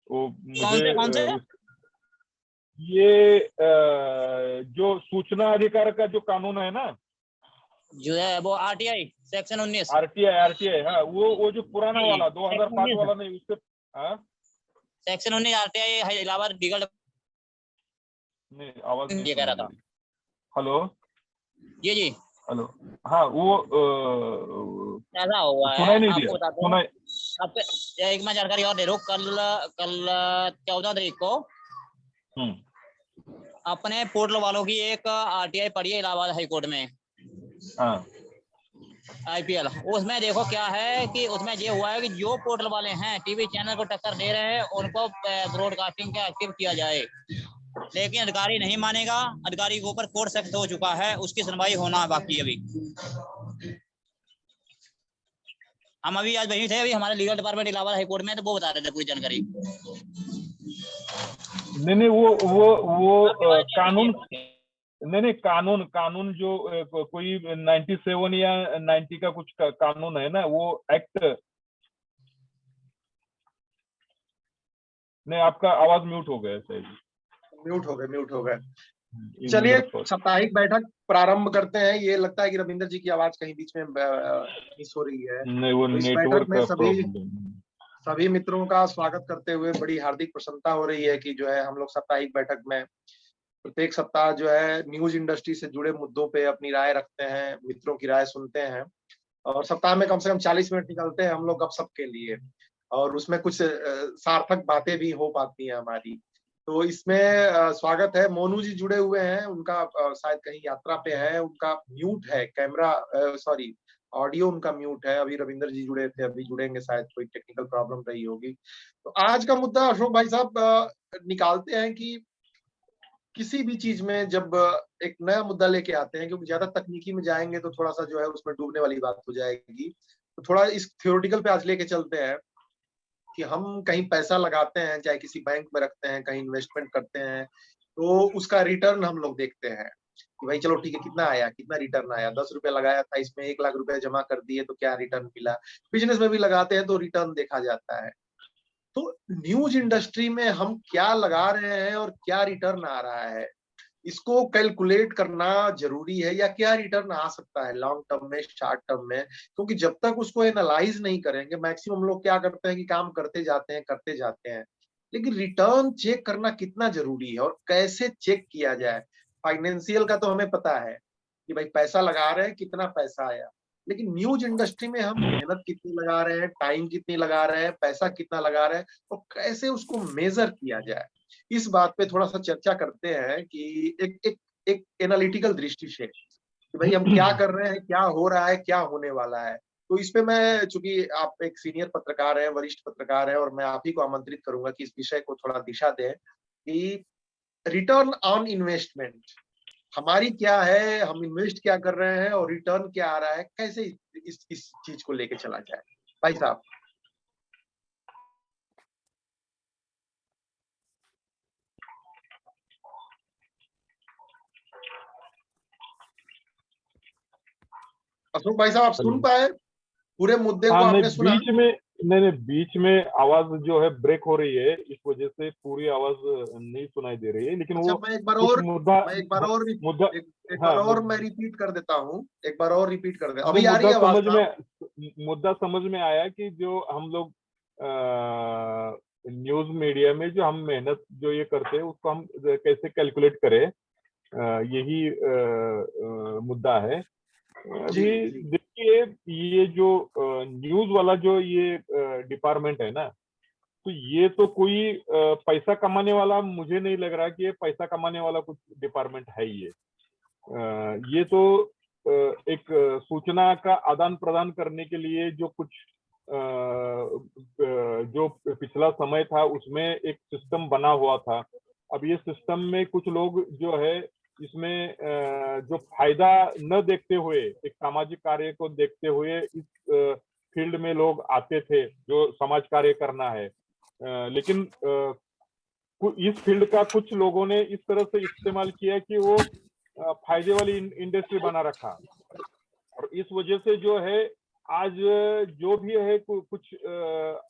वो कौन से मुझे ये जो सूचना अधिकार का जो कानून है ना, जो है वो आरटीआई सेक्शन 19। आरटीआई, हाँ, वो जो पुराना वाला 2005 वाला नहीं, उससे सेक्शन 19 आरटीआई इलाहाबाद लीगल। नहीं, आवाज नहीं ये कह रहा सुनाई था। दे रही। हेलो जी हेलो, हाँ, वो ऐसा हुआ है, सुनाई नहीं आपको दिया, बताते हैं। अब एक मैं जानकारी और दे रहा हूँ। कल 14 तारीख को अपने पोर्टल वालों की एक आरटीआई पड़ी है इलाहाबाद हाई कोर्ट में, आईपीएल। उसमें देखो क्या है कि उसमें ये हुआ है कि जो पोर्टल वाले हैं टीवी चैनल को टक्कर दे रहे हैं उनको ब्रॉडकास्टिंग का एक्टिव किया जाए, लेकिन अधिकारी नहीं मानेगा। अधिकारी के ऊपर कोर्ट सख्त हो चुका है, उसकी सुनवाई होना बाकी है अभी। हम अभी आज वहीं थे, अभी हमारे legal department Allahabad high court में, तो वो बता रहे थे पूरी जानकारी। नहीं, वो कानून नहीं, कानून जो कोई 97 या 90 का कुछ कानून है ना, वो एक्ट। नहीं, आपका आवाज म्यूट हो गया, सही म्यूट हो गए। चलिए साप्ताहिक बैठक प्रारंभ करते हैं। ये लगता है कि रविंदर जी की आवाज कहीं बीच में मिस हो रही है। नहीं, वो तो इस नेटवर्क बैठक में प्रॉब्लम। सभी मित्रों का स्वागत करते हुए बड़ी हार्दिक प्रसन्नता हो रही है कि जो है हम लोग साप्ताहिक बैठक में प्रत्येक सप्ताह जो है न्यूज इंडस्ट्री से जुड़े मुद्दों पे अपनी राय रखते हैं, मित्रों की राय सुनते हैं, और सप्ताह में कम से कम 40 मिनट निकलते हैं हम लोग गपशप के लिए, और उसमें कुछ सार्थक बातें भी हो पाती हैं हमारी। तो इसमें स्वागत है। मोनू जी जुड़े हुए हैं, उनका शायद कहीं यात्रा पे है, उनका म्यूट है कैमरा, सॉरी ऑडियो उनका म्यूट है। अभी रविंदर जी जुड़े थे, अभी जुड़ेंगे, शायद कोई टेक्निकल प्रॉब्लम रही होगी। तो आज का मुद्दा अशोक भाई साहब निकालते हैं कि किसी भी चीज में जब एक नया मुद्दा लेके आते हैं, क्योंकि ज्यादा तकनीकी में जाएंगे तो थोड़ा सा जो है उसमें डूबने वाली बात हो जाएगी, तो थोड़ा इस थ्योरेटिकल पे आज लेके चलते हैं कि हम कहीं पैसा लगाते हैं, चाहे किसी बैंक में रखते हैं, कहीं इन्वेस्टमेंट करते हैं, तो उसका रिटर्न हम लोग देखते हैं कि भाई चलो ठीक है, कितना आया, कितना रिटर्न आया। 10 रुपए लगाया था, इसमें 1 लाख रुपए जमा कर दिए तो क्या रिटर्न मिला। बिजनेस में भी लगाते हैं तो रिटर्न देखा जाता है। तो न्यूज इंडस्ट्री में हम क्या लगा रहे हैं और क्या रिटर्न आ रहा है, इसको कैलकुलेट करना जरूरी है, या क्या रिटर्न आ सकता है लॉन्ग टर्म में, शॉर्ट टर्म में। क्योंकि जब तक उसको एनालाइज नहीं करेंगे, मैक्सिमम लोग क्या करते हैं कि काम करते जाते हैं, लेकिन रिटर्न चेक करना कितना जरूरी है और कैसे चेक किया जाए। फाइनेंशियल का तो हमें पता है कि भाई पैसा लगा रहे हैं, कितना पैसा आया, लेकिन न्यूज इंडस्ट्री में हम मेहनत कितनी लगा रहे हैं, टाइम कितनी लगा रहे हैं, पैसा कितना लगा रहे हैं, और कैसे उसको मेजर किया जाए। इस बात पे थोड़ा सा चर्चा करते हैं कि एक एनालिटिकल दृष्टि से कि भाई हम क्या कर रहे हैं, क्या हो रहा है, क्या होने वाला है। तो इस पे मैं, चूंकि आप एक सीनियर पत्रकार हैं, वरिष्ठ पत्रकार हैं, और मैं आप ही को आमंत्रित करूंगा कि इस विषय को थोड़ा दिशा दें कि रिटर्न ऑन इन्वेस्टमेंट हमारी क्या है, हम इन्वेस्ट क्या कर रहे हैं और रिटर्न क्या आ रहा है, कैसे इस चीज को लेके चला जाए। भाई साहब। अशोक भाई साहब, आप सुन पाए पूरे मुद्दे को? आपने सुना? बीच में नहीं, बीच में आवाज जो है ब्रेक हो रही है, इस वजह से पूरी आवाज नहीं सुनाई दे रही है। लेकिन अच्छा, वो मैं एक बार और मैं रिपीट कर देता हूँ, एक बार और रिपीट कर दे। अभी आ रही है आवाज साहब? मुद्दा समझ में आया कि जो हम लोग न्यूज मीडिया में जो हम मेहनत जो ये करते हैं, उसको हम कैसे कैलकुलेट करें, यही मुद्दा है। अभी देखिए, ये जो न्यूज वाला जो ये डिपार्टमेंट है ना, तो ये तो कोई पैसा कमाने वाला मुझे नहीं लग रहा कि ये पैसा कमाने वाला कुछ डिपार्टमेंट है। ये तो एक सूचना का आदान प्रदान करने के लिए जो कुछ जो पिछला समय था उसमें एक सिस्टम बना हुआ था। अब ये सिस्टम में कुछ लोग जो है इसमें जो फायदा न देखते हुए, एक सामाजिक कार्य को देखते हुए इस फील्ड में लोग आते थे जो समाज कार्य करना है, लेकिन इस फील्ड का कुछ लोगों ने इस तरह से इस्तेमाल किया कि वो फायदे वाली इंडस्ट्री बना रखा, और इस वजह से जो है आज जो भी है कुछ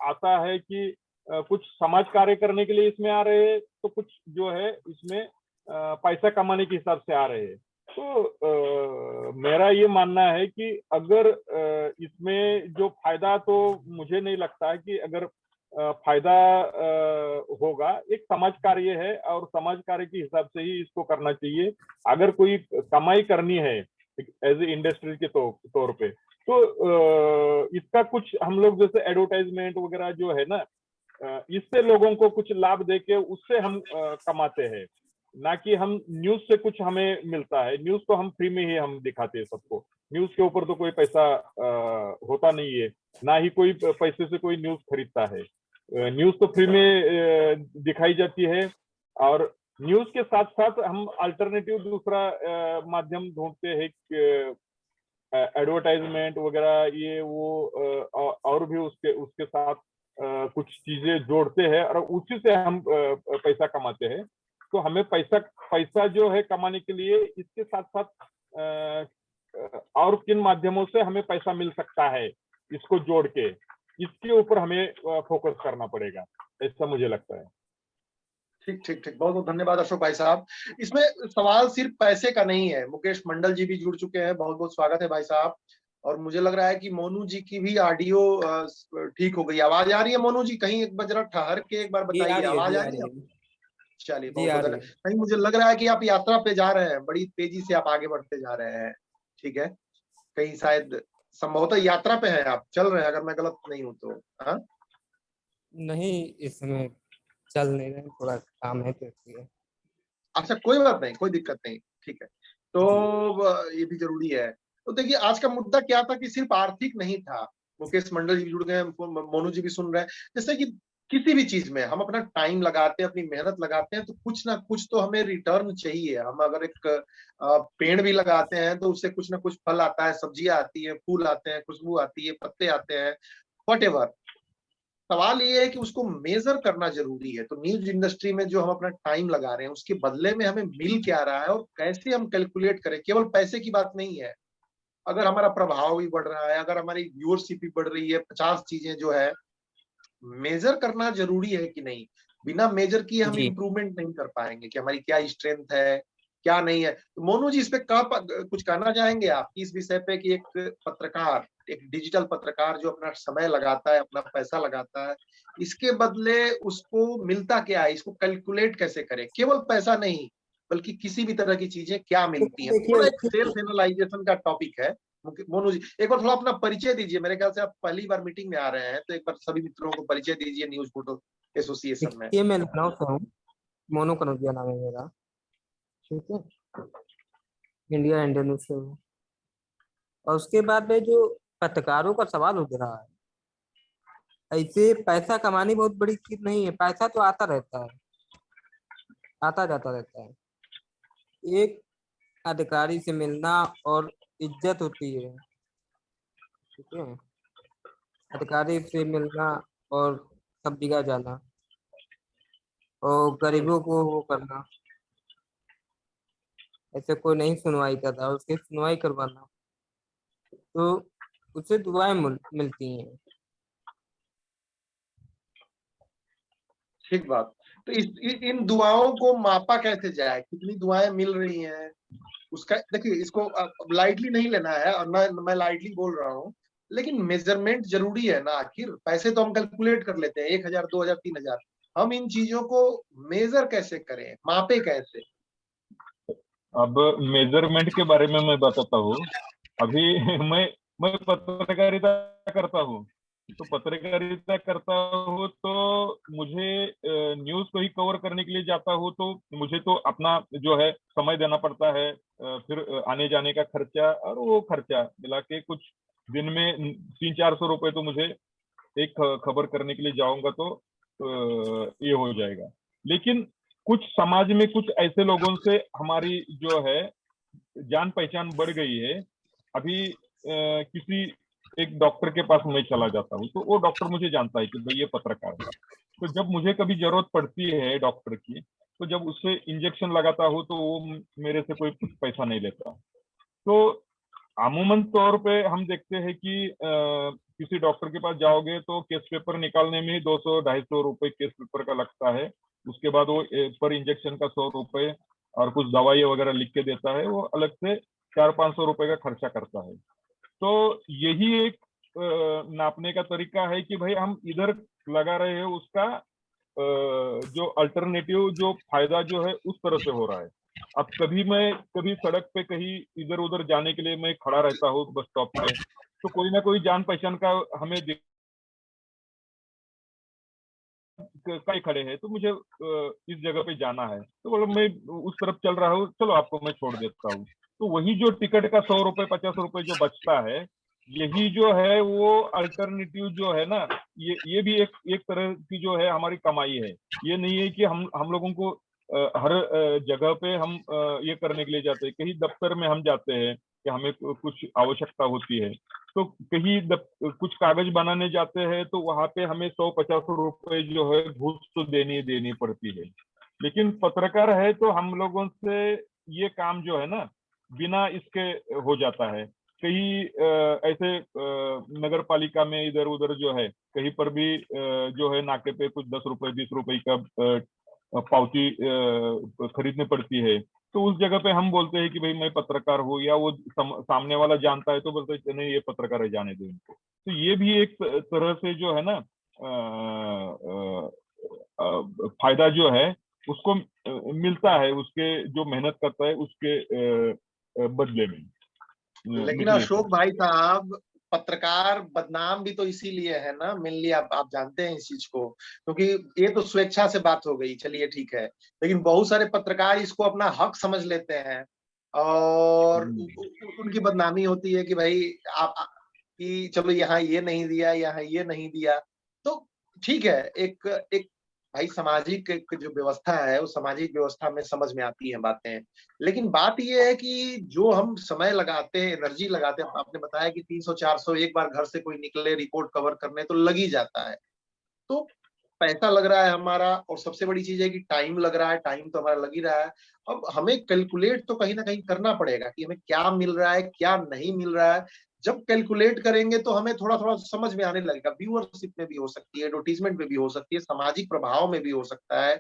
आता है कि कुछ समाज कार्य करने के लिए इसमें आ रहे हैं, तो कुछ जो है इसमें पैसा कमाने के हिसाब से आ रहे हैं। तो मेरा ये मानना है कि अगर इसमें जो फायदा, तो मुझे नहीं लगता है कि अगर फायदा होगा। एक समाज कार्य है और समाज कार्य के हिसाब से ही इसको करना चाहिए। अगर कोई कमाई करनी है एज ए इंडस्ट्री के तौर पे, तो इसका कुछ हम लोग जैसे एडवर्टाइजमेंट वगैरह जो है ना, इससे लोगों को कुछ लाभ देके उससे हम कमाते हैं, ना कि हम न्यूज से कुछ हमें मिलता है। न्यूज तो हम फ्री में ही हम दिखाते हैं सबको। न्यूज के ऊपर तो कोई पैसा होता नहीं है, ना ही कोई पैसे से कोई न्यूज खरीदता है। न्यूज तो फ्री में दिखाई जाती है। और न्यूज के साथ साथ हम अल्टरनेटिव दूसरा माध्यम ढूंढते हैं, एडवर्टाइजमेंट वगैरह ये वो, और भी उसके उसके साथ कुछ चीजें जोड़ते हैं और उसी से हम पैसा कमाते हैं। तो हमें पैसा जो है कमाने के लिए इसके साथ साथ और किन माध्यमों से हमें पैसा मिल सकता है, इसको जोड़ के इसके ऊपर हमें फोकस करना पड़ेगा, ऐसा मुझे लगता है। ठीक ठीक ठीक, बहुत बहुत धन्यवाद अशोक भाई साहब। इसमें सवाल सिर्फ पैसे का नहीं है। मुकेश मंडल जी भी जुड़ चुके हैं, बहुत बहुत स्वागत है भाई साहब। और मुझे लग रहा है कि मोनू जी की भी ऑडियो ठीक हो गई। आवाज आ रही है मोनू जी? कहीं एक बार जरा ठहर के एक बार बताइए, आवाज आ रही है? चलिए, बहुत बहुत धन्यवाद। कहीं मुझे लग रहा है कि आप यात्रा पे जा रहे हैं, बड़ी तेजी से आप आगे बढ़ते जा रहे हैं। ठीक है, कहीं शायद संभवतः यात्रा पे हैं आप, चल रहे हैं, अगर मैं गलत नहीं हूँ तो। हाँ नहीं, इसमें चल नहीं रहे, थोड़ा काम है तो इसलिए। अच्छा, कोई बात नहीं, कोई दिक्कत नहीं, ठीक है। तो ये भी जरूरी है। तो देखिए, आज का मुद्दा क्या था कि सिर्फ आर्थिक नहीं था। मुकेश मंडल जी भी जुड़ गए हैं, मोनू जी भी सुन रहे हैं। जैसे कि किसी भी चीज में हम अपना टाइम लगाते हैं, अपनी मेहनत लगाते हैं, तो कुछ ना कुछ तो हमें रिटर्न चाहिए। हम अगर एक पेड़ भी लगाते हैं तो उससे कुछ ना कुछ फल आता है, सब्जियां आती है, फूल आते हैं, खुशबू आती है, पत्ते आते हैं, वट। सवाल ये है कि उसको मेजर करना जरूरी है। तो न्यूज इंडस्ट्री में जो हम अपना टाइम लगा रहे हैं, उसके बदले में हमें मिल क्या रहा है और कैसे हम कैलकुलेट करें। केवल पैसे की बात नहीं है, अगर हमारा प्रभाव भी बढ़ रहा है, अगर हमारी व्यूअरशिप भी बढ़ रही है, 50 चीजें जो है मेजर करना जरूरी है कि नहीं। बिना मेजर किए हम इम्प्रूवमेंट नहीं कर पाएंगे कि हमारी क्या स्ट्रेंथ है, क्या नहीं है। तो मोनू जी, इस पे कुछ कहना चाहेंगे आप इस विषय पे कि एक पत्रकार, एक डिजिटल पत्रकार जो अपना समय लगाता है, अपना पैसा लगाता है, इसके बदले उसको मिलता क्या है, इसको कैलकुलेट कैसे करें? केवल पैसा नहीं, बल्कि किसी भी तरह की चीजें क्या मिलती हैं। थोड़ा एक सेल्फ एनालाइजेशन का टॉपिक है। मोनू जी, एक बार थोड़ा अपना परिचय दीजिए। मेरे ख्याल से आप पहली बार मीटिंग में आ रहे हैं, तो एक बार सभी मित्रों को परिचय दीजिए न्यूज फोटो एसोसिएशन में। ये मैं लखनऊ से हूँ, मोनू कनौजिया नाम है मेरा। ठीक है, इंडिया न्यूज से हूँ। और उसके बाद में जो पत्रकारों का सवाल उठ रहा है, ऐसे पैसा कमानी बहुत बड़ी चीज नहीं है। पैसा तो आता रहता है, आता जाता रहता है। एक अधिकारी से मिलना और इज्जत होती है, ठीक है, अधिकारी से मिलना और सब जगह जाना और गरीबों को वो करना। ऐसे कोई नहीं सुनवाई कर रहा, उसकी सुनवाई करवाना, तो उससे दुआएं मिलती हैं। ठीक बात। तो इन दुआओं को मापा कैसे जाए, कितनी दुआएं मिल रही हैं उसका? देखिए, इसको लाइटली नहीं लेना है, और मैं लाइटली बोल रहा हूँ, लेकिन मेजरमेंट जरूरी है ना। आखिर पैसे तो हम कैलकुलेट कर लेते हैं, 1000, 2000, 3000। हम इन चीजों को मेजर कैसे करें, मापे कैसे? अब मेजरमेंट के बारे में मैं बताता हूँ। अभी मैं पत्रकारिता करता हूँ। तो पत्रकारिता करता हूँ तो मुझे न्यूज को ही कवर करने के लिए जाता हूँ, तो मुझे तो अपना जो है समय देना पड़ता है, फिर आने जाने का खर्चा और वो खर्चा मिला के कुछ दिन में 300-400 रुपए तो मुझे एक खबर करने के लिए जाऊंगा तो ये हो जाएगा। लेकिन कुछ समाज में कुछ ऐसे लोगों से हमारी जो है जान पहचान बढ़ गई है। अभी किसी एक डॉक्टर के पास मैं चला जाता हूँ, तो वो डॉक्टर मुझे जानता है कि भाई ये पत्रकार है। तो जब मुझे कभी जरूरत पड़ती है डॉक्टर की, तो जब उससे इंजेक्शन लगाता हूँ तो वो मेरे से कोई कुछ पैसा नहीं लेता। तो अमूमन तौर पे हम देखते हैं कि किसी डॉक्टर के पास जाओगे तो केस पेपर निकालने में ही 200-250 रुपए केस पेपर का लगता है। उसके बाद वो पर इंजेक्शन का 100 रुपए और कुछ दवाई वगैरह लिख के देता है, वो अलग से 400-500 रुपए का खर्चा करता है। तो यही एक नापने का तरीका है कि भाई हम इधर लगा रहे हैं, उसका जो अल्टरनेटिव जो फायदा जो है उस तरह से हो रहा है। अब कभी सड़क पे कहीं इधर उधर जाने के लिए मैं खड़ा रहता हूँ बस स्टॉप पे, तो कोई ना कोई जान पहचान का हमें कई खड़े हैं, तो मुझे इस जगह पे जाना है, तो बोलो मैं उस तरफ चल रहा हूँ, चलो आपको मैं छोड़ देता हूँ। तो वही जो टिकट का 100 रुपए 50 रुपए जो बचता है, यही जो है वो अल्टरनेटिव जो है ना, ये भी एक तरह की जो है हमारी कमाई है। ये नहीं है कि हम लोगों को हर जगह पे हम ये करने के लिए जाते हैं। कहीं दफ्तर में हम जाते हैं कि हमें कुछ आवश्यकता होती है, तो कहीं कुछ कागज बनाने जाते हैं, तो वहां पे हमें 100-50 रुपए जो है घूस तो देनी पड़ती है। लेकिन पत्रकार है तो हम लोगों से ये काम जो है ना बिना इसके हो जाता है। कहीं ऐसे नगर पालिका में इधर उधर जो है कहीं पर भी जो है नाके पे कुछ 10 रुपए 20 रुपए का पावती खरीदनी पड़ती है, तो उस जगह पे हम बोलते हैं कि भाई मैं पत्रकार हूँ, या वो सामने वाला जानता है तो बोलते हैं नहीं ये पत्रकार है, जाने दो इनको। तो ये भी एक तरह से जो है ना फायदा जो है उसको मिलता है, उसके जो मेहनत करता है उसके बदले में। लेकिन निकले अशोक भाई साहब, पत्रकार बदनाम भी तो इसीलिए है ना, मेनली आप जानते हैं इस चीज को, क्योंकि ये तो स्वेच्छा से बात हो गई, चलिए ठीक है, लेकिन बहुत सारे पत्रकार इसको अपना हक समझ लेते हैं और उनकी बदनामी होती है कि भाई आप कि चलो यहाँ ये नहीं दिया, यहाँ ये नहीं दिया। तो ठीक है, एक एक भाई सामाजिक एक जो व्यवस्था है उस सामाजिक व्यवस्था में समझ में आती है बातें, लेकिन बात ये है कि जो हम समय लगाते हैं, एनर्जी लगाते हैं, आपने बताया कि 300-400 एक बार घर से कोई निकले रिपोर्ट कवर करने तो लग ही जाता है, तो पैसा लग रहा है हमारा, और सबसे बड़ी चीज है कि टाइम लग रहा है, टाइम तो हमारा लग ही रहा है। अब हमें कैलकुलेट तो कहीं ना कहीं करना पड़ेगा कि हमें क्या मिल रहा है क्या नहीं मिल रहा है। जब कैलकुलेट करेंगे तो हमें थोड़ा थोड़ा समझ में आने लगेगा, व्यूअरशिप में भी हो सकती है, एडवर्टीजमेंट में भी हो सकती है, सामाजिक प्रभाव में भी हो सकता है।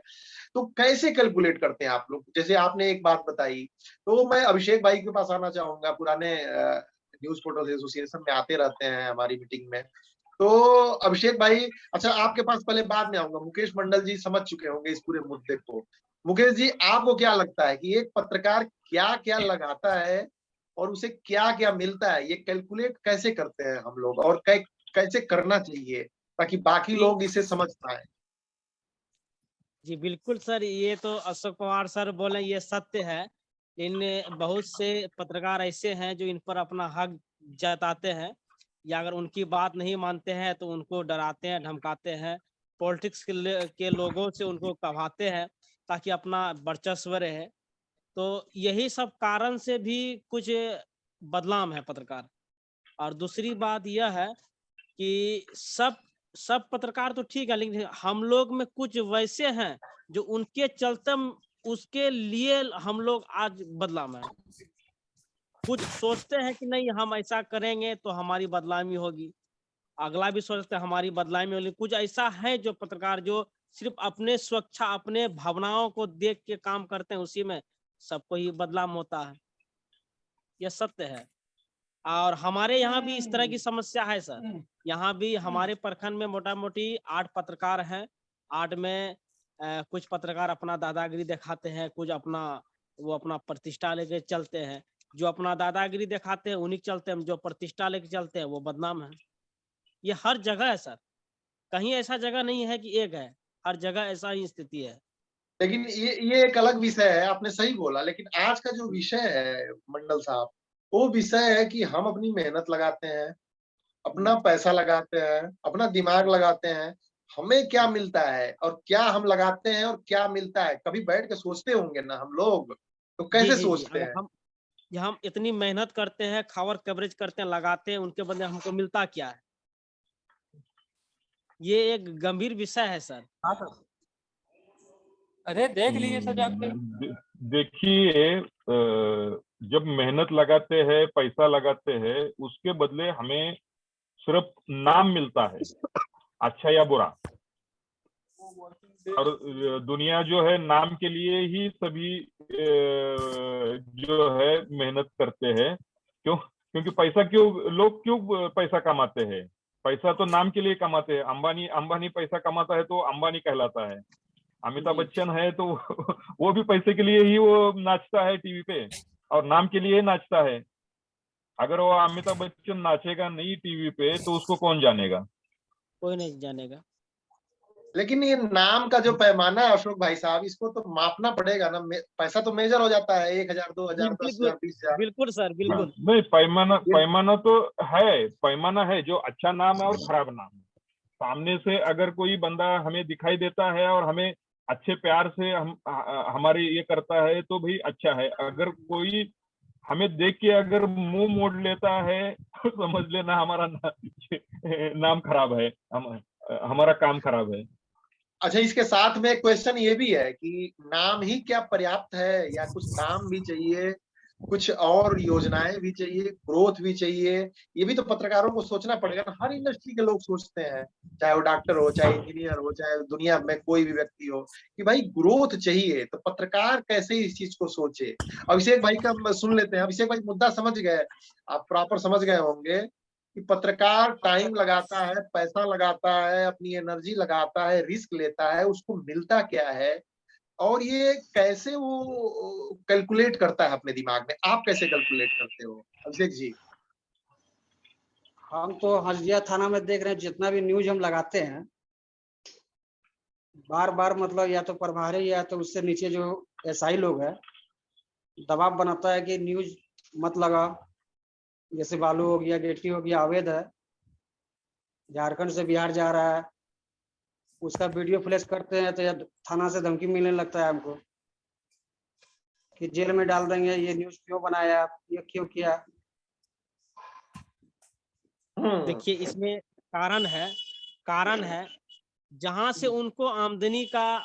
तो कैसे कैलकुलेट करते हैं आप लोग? जैसे आपने एक बात बताई, तो मैं अभिषेक भाई के पास आना चाहूंगा, पुराने न्यूज पोर्टल एसोसिएशन में आते रहते हैं हमारी मीटिंग में। तो अभिषेक भाई, अच्छा आपके पास पहले बाद में आऊंगा, मुकेश मंडल जी समझ चुके होंगे इस पूरे मुद्दे को। मुकेश जी, आपको क्या लगता है कि एक पत्रकार क्या क्या लगाता है और उसे क्या क्या मिलता है, ये कैलकुलेट कैसे करते हैं हम लोग, और कैसे करना चाहिए ताकि बाकी लोग इसे समझ पाए? जी बिल्कुल सर, ये तो अशोक पवार सर बोले ये सत्य है। इन बहुत से पत्रकार ऐसे हैं जो इन पर अपना हक जताते हैं, या अगर उनकी बात नहीं मानते हैं तो उनको डराते हैं, धमकाते हैं, पॉलिटिक्स के लोगों से उनको कहाते हैं ताकि अपना वर्चस्व रहे। तो यही सब कारण से भी कुछ बदलाव है पत्रकार। और दूसरी बात यह है कि सब पत्रकार तो ठीक है, लेकिन हम लोग में कुछ वैसे हैं जो उनके चलते उसके लिए हम लोग आज बदलाव है। कुछ सोचते हैं कि नहीं हम ऐसा करेंगे तो हमारी बदलामी होगी, अगला भी सोचते हैं हमारी बदलामी होगी। कुछ ऐसा है जो पत्रकार जो सिर्फ अपने स्वेच्छा, अपने भावनाओं को देख के काम करते हैं, उसी में सबको ही बदलाव होता है, यह सत्य है। और हमारे यहाँ भी इस तरह की समस्या है सर। यहाँ भी हमारे प्रखंड में मोटा मोटी 8 पत्रकार हैं। 8 में कुछ पत्रकार अपना दादागिरी दिखाते हैं, कुछ अपना प्रतिष्ठा लेके चलते हैं। जो अपना दादागिरी दिखाते हैं उन्हीं के चलते हैं, जो प्रतिष्ठा लेके चलते हैं वो बदनाम है। ये हर जगह है सर, कहीं ऐसा जगह नहीं है कि एक है, हर जगह ऐसा ही स्थिति है। लेकिन ये एक अलग विषय है, आपने सही बोला, लेकिन आज का जो विषय है मंडल साहब, वो विषय है कि हम अपनी मेहनत लगाते हैं, अपना पैसा लगाते हैं, अपना दिमाग लगाते हैं, हमें क्या मिलता है और क्या हम लगाते हैं और क्या मिलता है, कभी बैठ के सोचते होंगे ना हम लोग? तो जी कैसे जी जी, सोचते अगर हैं? हम इतनी मेहनत करते हैं, खबर कवरेज करते हैं, लगाते हैं, उनके बदले हमको मिलता क्या है? ये एक गंभीर विषय है सर। हाँ सर। अरे देख लीजिए सर जाके। देखिए जब मेहनत लगाते हैं, पैसा लगाते हैं, उसके बदले हमें सिर्फ नाम मिलता है, अच्छा या बुरा। और दुनिया जो है नाम के लिए ही सभी जो है मेहनत करते हैं। क्यों? क्योंकि पैसा लोग क्यों पैसा कमाते हैं? पैसा तो नाम के लिए कमाते हैं। अंबानी पैसा कमाता है तो अंबानी कहलाता है। अमिताभ बच्चन है तो वो भी पैसे के लिए ही वो नाचता है टीवी पे, और नाम के लिए नाचता है। अगर वो अमिताभ बच्चन नाचेगा नहीं टीवी पे तो उसको कौन जानेगा? कोई नहीं जानेगा। लेकिन ये नाम का जो पैमाना है अशोक भाई साहब, इसको तो मापना पड़ेगा ना। पैसा तो मेजर हो जाता है 1,000, 2,000, 10,000, 20,000। बिल्कुल सर, बिल्कुल। नहीं, पैमाना तो है। पैमाना है जो अच्छा नाम है और खराब नाम है। सामने से अगर कोई बंदा हमें दिखाई देता है और हमें अच्छे प्यार से हमारे ये करता है तो भाई अच्छा है। अगर कोई हमें देख के अगर मुंह मोड़ लेता है तो समझ लेना हमारा नाम खराब है, हमारा काम खराब है। अच्छा, इसके साथ में एक क्वेश्चन ये भी है कि नाम ही क्या पर्याप्त है, या कुछ काम भी चाहिए, कुछ और योजनाएं भी चाहिए, ग्रोथ भी चाहिए? ये भी तो पत्रकारों को सोचना पड़ेगा ना। हर इंडस्ट्री के लोग सोचते हैं, चाहे वो डॉक्टर हो, चाहे इंजीनियर हो, चाहे दुनिया में कोई भी व्यक्ति हो, कि भाई ग्रोथ चाहिए। तो पत्रकार कैसे इस चीज को सोचे? अभिषेक भाई का सुन लेते हैं। अभिषेक भाई मुद्दा समझ गए, आप प्रॉपर समझ गए होंगे कि पत्रकार टाइम लगाता है, पैसा लगाता है, अपनी एनर्जी लगाता है, रिस्क लेता है, उसको मिलता क्या है, और ये कैसे वो कैलकुलेट करता है अपने दिमाग में। आप कैसे कैलकुलेट करते हो अभिषेक जी? हम तो हल्दिया थाना में देख रहे हैं, जितना भी न्यूज हम लगाते हैं, बार बार मतलब या तो प्रभारी या तो उससे नीचे जो एसआई लोग है दबाव बनाता है कि न्यूज मत लगा। जैसे बालू हो गया, गेटी हो गया, अवैध है, झारखंड से बिहार जा रहा है, उसका वीडियो फ्लैश करते हैं तो थाना से धमकी मिलने लगता है हमको कि जेल में डाल देंगे, ये न्यूज क्यों बनाया, ये क्यों किया। देखिए इसमें कारण है जहां से उनको आमदनी का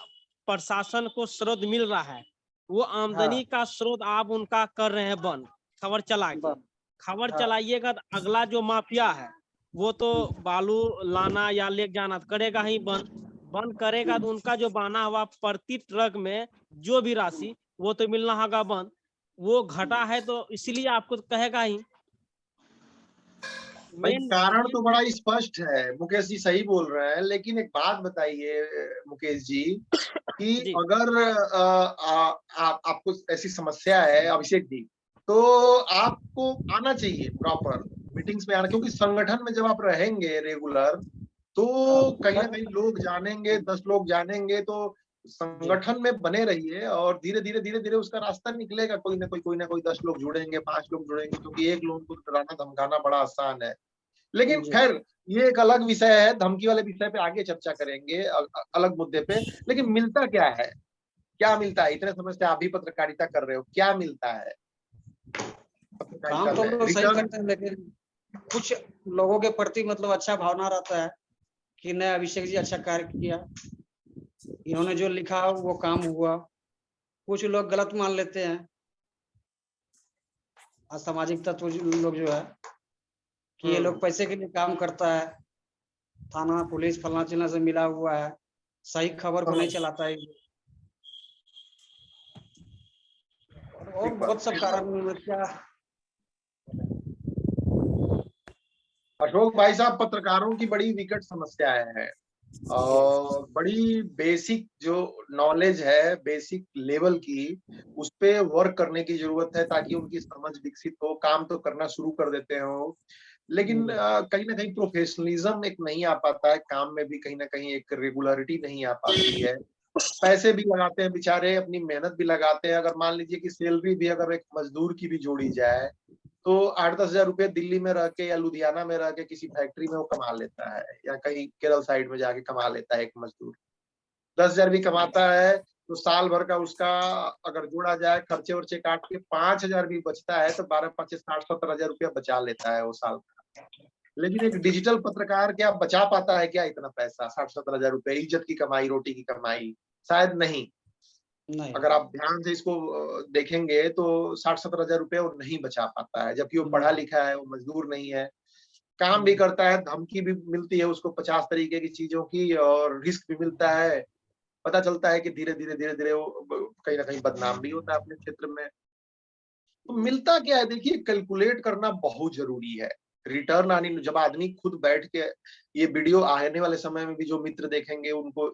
प्रशासन को स्रोत मिल रहा है, वो आमदनी का स्रोत आप उनका कर रहे हैं बंद। खबर चला के, खबर चलाइएगा तो अगला जो माफिया है वो तो बालू लाना या ले जाना करेगा ही बंद करेगा, तो उनका जो बना हुआ प्रति ट्रक में जो भी राशि वो तो मिलना होगा बंद। वो घटा है तो इसलिए आपको कहेगा ही। भाई कारण तो बड़ा स्पष्ट है, मुकेश जी सही बोल रहे हैं। लेकिन एक बात बताइए मुकेश जी, कि अगर आपको ऐसी समस्या है अभिषेक जी, तो आपको आना चाहिए प्रॉपर मीटिंग्स में आना, क्योंकि संगठन में जब आप रहेंगे रेगुलर तो कहीं ना कहीं लोग जानेंगे, 10 लोग जानेंगे, तो संगठन में बने रहिए और धीरे धीरे उसका रास्ता निकलेगा। कोई ना कोई 10 लोग जुड़ेंगे, 5 लोग जुड़ेंगे, क्योंकि एक लोग को डराना धमकाना बड़ा आसान है। लेकिन खैर ये एक अलग विषय है, धमकी वाले विषय पे आगे चर्चा करेंगे, अलग मुद्दे पे। लेकिन मिलता क्या है, क्या मिलता है? इतने समय से आप भी पत्रकारिता कर रहे हो, क्या मिलता है काम तो लोग सही करते हैं, लेकिन कुछ लोगों के प्रति मतलब अच्छा भावना रहता है कि नहीं अभिषेक जी अच्छा कार्य किया, इन्होंने जो लिखा वो काम हुआ। कुछ लोग गलत मान लेते हैं, असामाजिक तत्व लोग जो है कि ये लोग पैसे के लिए काम करता है, थाना पुलिस फलना चिलना से मिला हुआ है, सही खबर को नहीं चलाता है, और बहुत सब कारण। क्या अशोक भाई साहब, पत्रकारों की बड़ी विकट समस्या है, और बड़ी बेसिक जो नॉलेज है, बेसिक लेवल की, उस पे वर्क करने की जरूरत है ताकि उनकी समझ विकसित हो। काम तो करना शुरू कर देते हो, लेकिन कहीं ना कहीं प्रोफेशनलिज्म एक नहीं आ पाता है काम में भी, कहीं ना कहीं एक रेगुलरिटी नहीं आ पाती है। पैसे भी लगाते हैं बेचारे, अपनी मेहनत भी लगाते हैं। अगर मान लीजिए कि सैलरी भी अगर एक मजदूर की भी जोड़ी जाए तो 8-10 हजार रुपये दिल्ली में रह के या लुधियाना में रह के किसी फैक्ट्री में वो कमा लेता है, या कहीं केरल साइड में जाके कमा लेता है एक मजदूर। 10 हजार भी कमाता है तो साल भर का उसका अगर जोड़ा जाए, खर्चे वर्चे काट के 5 हजार भी बचता है, तो 12-5 60-70 हजार रुपया बचा लेता है वो साल का। लेकिन एक डिजिटल पत्रकार क्या बचा पाता है क्या इतना पैसा? 60-70 हजार रुपये इज्जत की कमाई, रोटी की कमाई? शायद नहीं। नहीं। अगर आप ध्यान से इसको देखेंगे तो 60-70 हजार रुपए वो नहीं बचा पाता है, जबकि वो पढ़ा लिखा है, वो मजदूर नहीं है, काम भी करता है, धमकी भी मिलती है उसको 50 तरीके की चीजों की, और रिस्क भी मिलता है। पता चलता है कि धीरे धीरे वो कहीं ना कहीं बदनाम भी होता है अपने क्षेत्र में। तो मिलता क्या है, देखिए कैलकुलेट करना बहुत जरूरी है। रिटर्न आनी, जब आदमी खुद बैठ के, ये वीडियो आने वाले समय में भी जो मित्र देखेंगे उनको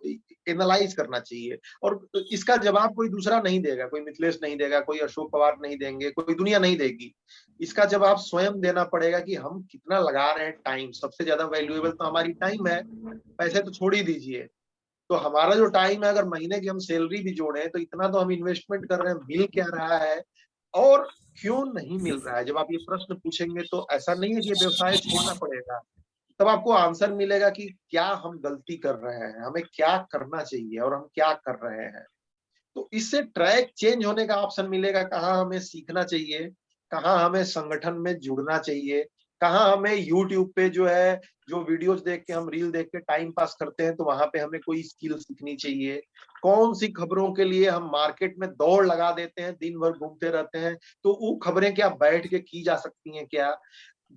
एनालाइज करना चाहिए, और इसका जवाब कोई दूसरा नहीं देगा, कोई मिथिलेश नहीं देगा, कोई अशोक पवार नहीं देंगे, कोई दुनिया नहीं देगी। इसका जवाब स्वयं देना पड़ेगा कि हम कितना लगा रहे हैं टाइम। सबसे ज्यादा वैल्यूएबल तो हमारी टाइम है, पैसे तो छोड़ ही दीजिए। तो हमारा जो टाइम है, अगर महीने की हम सैलरी भी जोड़े तो इतना तो हम इन्वेस्टमेंट कर रहे हैं, मिल क्या रहा है और क्यों नहीं मिल रहा है। जब आप ये प्रश्न पूछेंगे तो ऐसा नहीं है कि ये व्यवसाय छोड़ना पड़ेगा, तब आपको आंसर मिलेगा कि क्या हम गलती कर रहे हैं, हमें क्या करना चाहिए और हम क्या कर रहे हैं। तो इससे ट्रैक चेंज होने का ऑप्शन मिलेगा, कहाँ हमें सीखना चाहिए, कहाँ हमें संगठन में जुड़ना चाहिए, कहाँ हमें यूट्यूब पे जो है, जो वीडियोस देख के हम रील देख के टाइम पास करते हैं तो वहां पे हमें कोई स्किल सीखनी चाहिए, कौन सी खबरों के लिए हम मार्केट में दौड़ लगा देते हैं, दिन भर घूमते रहते हैं, तो वो खबरें क्या बैठ के की जा सकती हैं, क्या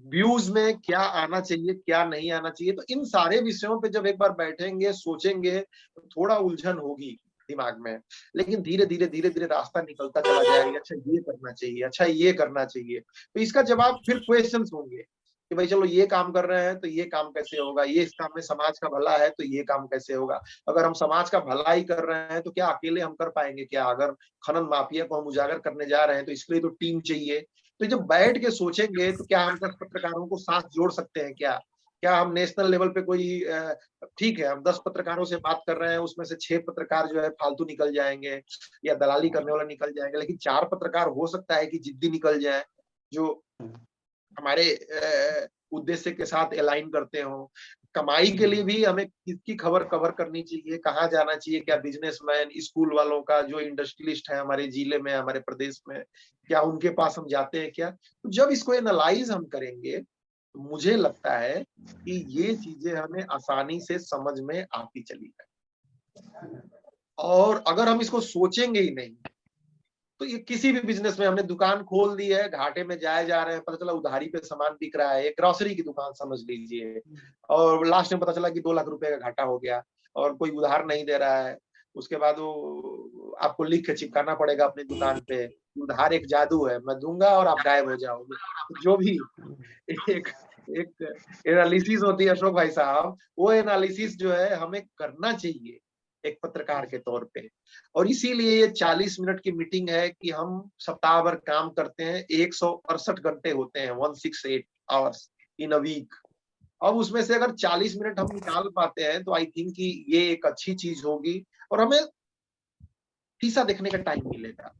व्यूज में क्या आना चाहिए, क्या नहीं आना चाहिए। तो इन सारे विषयों पे जब एक बार बैठेंगे, सोचेंगे, तो थोड़ा उलझन होगी दिमाग में, लेकिन धीरे धीरे रास्ता निकलता चला जाएगा। अच्छा ये करना चाहिए, अच्छा ये करना चाहिए, तो इसका जवाब फिर क्वेश्चंस होंगे कि भाई चलो ये काम कर रहे हैं तो ये काम कैसे होगा, ये इस काम में समाज का भला है तो ये काम कैसे होगा। अगर हम समाज का भला ही कर रहे हैं तो क्या अकेले हम कर पाएंगे क्या? अगर खनन माफिया को हम उजागर करने जा रहे हैं तो इसके लिए तो टीम चाहिए। तो जब बैठ के सोचेंगे तो क्या हम 10 पत्रकारों को साथ जोड़ सकते हैं क्या? क्या हम नेशनल लेवल पे कोई ठीक है, हम 10 पत्रकारों से बात कर रहे हैं, उसमें से 6 पत्रकार जो है फालतू निकल जाएंगे या दलाली करने वाला निकल जाएंगे, लेकिन 4 पत्रकार हो सकता है कि जिद्दी निकल जाए, जो हमारे उद्देश्य के साथ अलाइन करते हो। कमाई के लिए भी हमें किसकी खबर कवर करनी चाहिए, कहाँ जाना चाहिए, क्या बिजनेसमैन, स्कूल वालों का जो इंडस्ट्रियलिस्ट है हमारे जिले में, हमारे प्रदेश में, क्या उनके पास हम जाते हैं क्या? तो जब इसको एनालाइज हम करेंगे तो मुझे लगता है कि ये चीजें हमें आसानी से समझ में आती चली जाए। और अगर हम इसको सोचेंगे ही नहीं तो ये किसी भी बिजनेस में, हमने दुकान खोल दी है, घाटे में जाए जा रहे हैं, पता चला उधारी पे सामान बिक रहा है, एक ग्रोसरी की दुकान समझ लीजिए, और लास्ट में पता चला कि 2 लाख रुपए का घाटा हो गया और कोई उधार नहीं दे रहा है। उसके बाद वो आपको लिख के चिपकाना पड़ेगा अपनी दुकान पे, उधार एक जादू है, मैं दूंगा और आप गायब हो जाओगे। तो जो भी एक एक एनालिसिस होती है अशोक भाई साहब, वो एनालिसिस जो है हमें करना चाहिए एक पत्रकार के तौर पे। और इसीलिए ये 40 मिनट की मीटिंग है कि हम सप्ताह भर काम करते हैं, 168 घंटे होते हैं, 168 आवर्स इन अ वीक। अब उसमें से अगर 40 मिनट हम निकाल पाते हैं तो आई थिंक कि ये एक अच्छी चीज होगी, और हमें शीशा देखने का टाइम मिलेगा।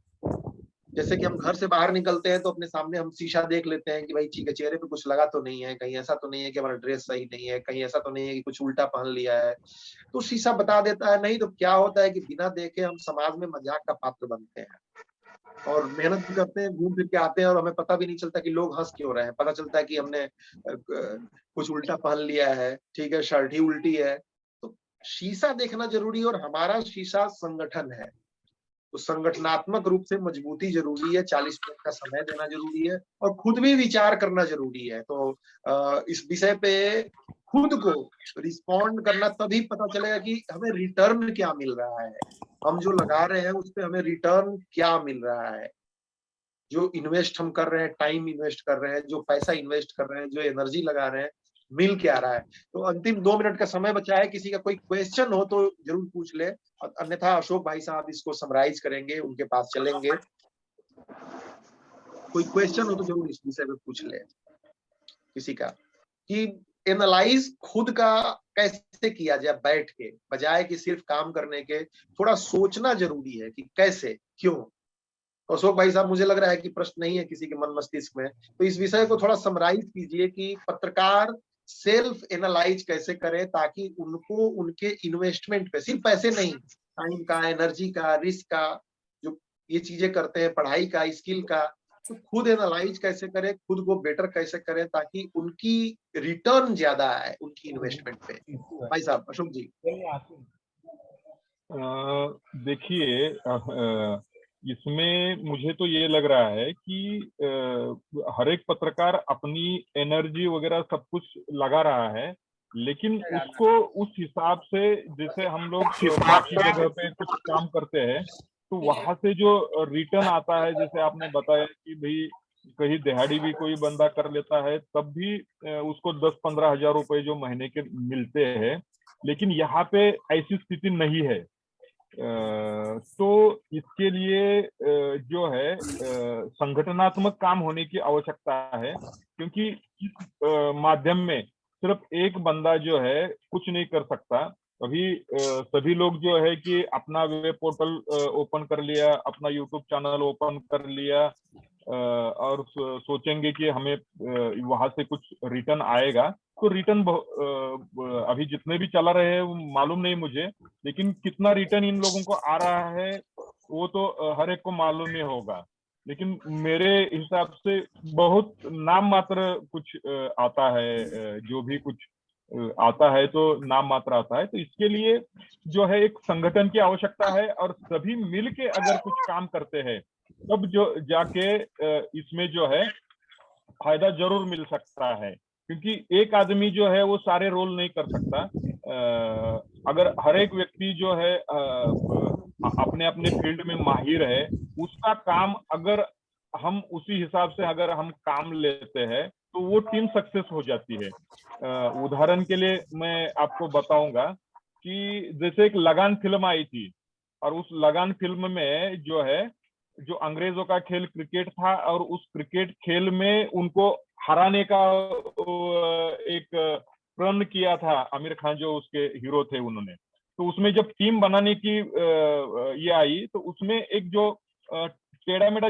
जैसे कि हम घर से बाहर निकलते हैं तो अपने सामने हम शीशा देख लेते हैं कि भाई ठीक है, चेहरे पे कुछ लगा तो नहीं है, कहीं ऐसा तो नहीं है कि हमारा ड्रेस सही नहीं है, कहीं ऐसा तो नहीं है कि कुछ उल्टा पहन लिया है। तो शीशा बता देता है। नहीं तो क्या होता है कि बिना देखे हम समाज में मजाक का पात्र बनते हैं और मेहनत भी करते हैं, घूम फिर के आते हैं और हमें पता भी नहीं चलता कि लोग हंस क्यों रहे हैं। पता चलता है कि हमने कुछ उल्टा पहन लिया है, ठीक है, शर्ट ही उल्टी है। तो शीशा देखना जरूरी है, और हमारा शीशा संगठन है, तो संगठनात्मक रूप से मजबूती जरूरी है, 40 मिनट का समय देना जरूरी है और खुद भी विचार करना जरूरी है। तो इस विषय पे खुद को रिस्पॉन्ड करना, तभी पता चलेगा कि हमें रिटर्न क्या मिल रहा है, हम जो लगा रहे हैं उस पे हमें रिटर्न क्या मिल रहा है, जो इन्वेस्ट हम कर रहे हैं, टाइम इन्वेस्ट कर रहे हैं, जो पैसा इन्वेस्ट कर रहे हैं, जो एनर्जी लगा रहे हैं, मिल क्या रहा है। तो अंतिम 2 मिनट का समय बचा है, किसी का कोई क्वेश्चन हो तो जरूर पूछ ले, अन्यथा अशोक भाई साहब इसको समराइज करेंगे, उनके पास चलेंगे। कोई क्वेश्चन हो तो जरूर इस विषय में पूछ ले किसी का, कि एनालाइज खुद का कैसे किया जाए बैठ के, बजाय कि सिर्फ काम करने के। थोड़ा सोचना जरूरी है कि कैसे, क्यों। तो अशोक भाई साहब, मुझे लग रहा है कि प्रश्न नहीं है किसी के मन मस्तिष्क में, तो इस विषय को थोड़ा समराइज कीजिए कि पत्रकार सेल्फ एनालाइज कैसे करें, ताकि उनको उनके इन्वेस्टमेंट पे, सिर्फ पैसे नहीं, टाइम का, एनर्जी का, रिस्क का, जो ये चीजें करते हैं, पढ़ाई का, स्किल का, तो खुद एनालाइज कैसे करें, खुद को बेटर कैसे करें, ताकि उनकी रिटर्न ज्यादा आए उनकी इन्वेस्टमेंट पे। भाई साहब, अशोक जी। देखिए, इसमें मुझे तो ये लग रहा है कि हर एक पत्रकार अपनी एनर्जी वगैरह सब कुछ लगा रहा है, लेकिन उसको उस हिसाब से, जैसे हम लोग बाकी जगह पे कुछ काम करते हैं तो वहां से जो रिटर्न आता है, जैसे आपने बताया कि भाई कहीं दिहाड़ी भी कोई बंदा कर लेता है तब भी उसको 10-15 हजार रुपए जो महीने के मिलते हैं, लेकिन यहाँ पे ऐसी स्थिति नहीं है। तो इसके लिए जो है संगठनात्मक काम होने की आवश्यकता है, क्योंकि इस माध्यम में सिर्फ एक बंदा जो है कुछ नहीं कर सकता। अभी सभी लोग जो है कि अपना वेब पोर्टल ओपन कर लिया, अपना यूट्यूब चैनल ओपन कर लिया और सोचेंगे कि हमें वहां से कुछ रिटर्न आएगा। तो रिटर्न अभी जितने भी चला रहे हैं वो मालूम नहीं मुझे, लेकिन कितना रिटर्न इन लोगों को आ रहा है वो तो हर एक को मालूम ही होगा। लेकिन मेरे हिसाब से बहुत नाम मात्र कुछ आता है, जो भी कुछ आता है तो नाम मात्र आता है। तो इसके लिए जो है एक संगठन की आवश्यकता है, और सभी मिल के अगर कुछ काम करते हैं तब जो जाके इसमें जो है फायदा जरूर मिल सकता है, क्योंकि एक आदमी जो है वो सारे रोल नहीं कर सकता। अगर हर एक व्यक्ति जो है अपने अपने फील्ड में माहिर है, उसका काम अगर हम उसी हिसाब से अगर हम काम लेते हैं तो वो टीम सक्सेस हो जाती है। उदाहरण के लिए मैं आपको बताऊंगा कि जैसे एक लगान फिल्म आई थी, और उस लगान फिल्म में जो है जो अंग्रेजों का खेल क्रिकेट था, और उस क्रिकेट खेल में उनको हराने का एक प्रण किया था आमिर खान जो उसके हीरो थे उन्होंने। तो उसमें जब टीम बनाने की ये आई तो उसमें एक जो टेढ़ा मेढ़ा